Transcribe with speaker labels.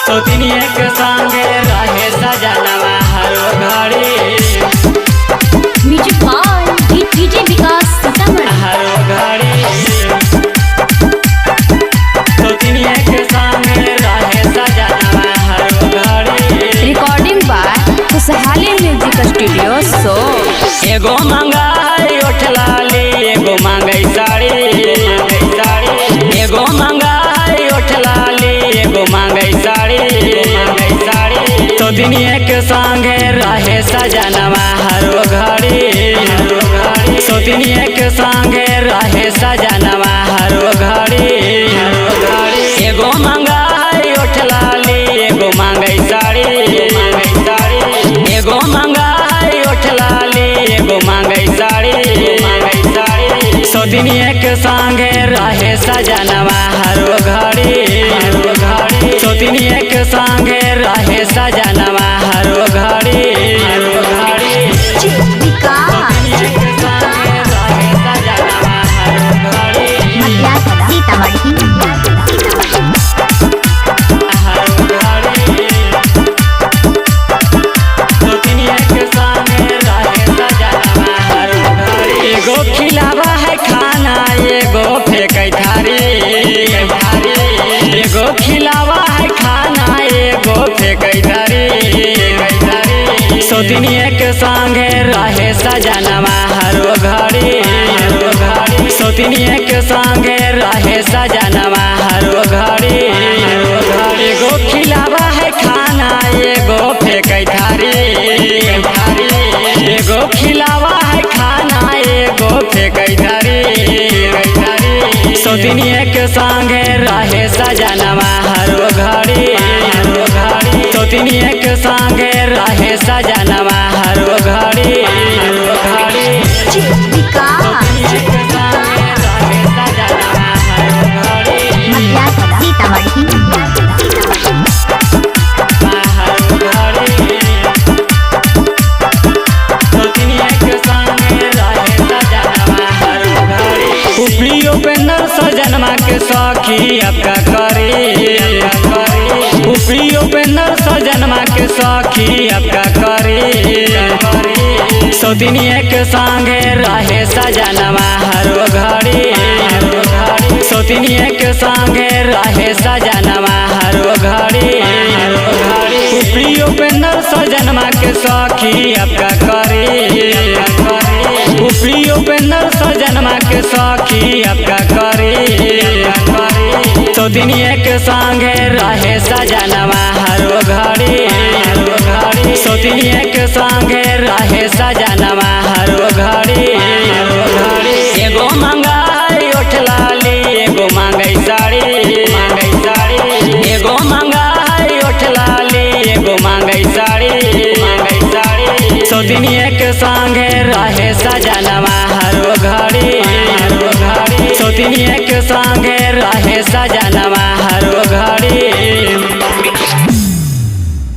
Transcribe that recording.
Speaker 1: सौतिनिया के संगे रहे सजनवा हरो घड़ी।
Speaker 2: म्यूजिक बाय डीजे विकास सीतामढ़ी।
Speaker 1: हरो घड़ी सौतिनिया के संगे रहे सजनवा हरो घड़ी।
Speaker 2: रिकॉर्डिंग बाय खुशहाली म्यूजिक स्टूडियो सो।
Speaker 1: एगो मंगाई ओठलाली एगो मांगई साड़ी, एगो मंगाई ओठलाली एगो मांगई साड़ी। सौतिनिया के संगे रहे सजनवा हरो घड़ी। सौतिनिया के संगे रहे सजनवा हरो घड़ी। एगो मंगाई ओठलाली एगो मांगई साड़ी, एगो मंगाई ओठलाली एगो मांगई साड़ी। सौतिनिया के संगे रहे सजनवा हरो घड़ी। सौतिनिया के संगे रहे सजनवा हरो घड़ी। एगो खिलावा है खाना एगो फेंकै थारी, एगो खिलावा है खाना एगो फेंकै थारी। सौतिनिया के संगे रहे सजनवा हरो घड़ी। सौतिनिया के संगे रहे सजनवा हरो घड़ी। एगो खिलावा है खाना एगो फेंकै थारी, एगो खिलावा है खाना एगो फेंकै थारी। सौतिनिया के संगे रहे सजनवा हरो घड़ी। सौतिनिया के संगे रहे सजनवा हरो घड़ी। उपेंद्र सजनवा के सखी आपका करी। उपेंद्र सजनवा के सखी आपका करी। सौतिनिया के संगे रहे सजनवा हरो घड़ी। सौतिनिया के संगे रहे सजनवा हरो घड़ी। उपेंद्र सजनवा के सखी आपका करी। उपेंद्र सजनवा के सखी आपका करी। सौतिनिया के संगे रहे सजनवा हरो घड़ी। सौतिनिया के संगे रहे सजनवा हरो घड़ी। एगो मंगाई ओठलाली एगो मांगई साड़ी, एगो मंगाई ओठलाली एगो मांगई साड़ी। सौतिनिया के संगे रहे सजनवा हरो घड़ी। सौतिनिया के संगे रहे सजनवा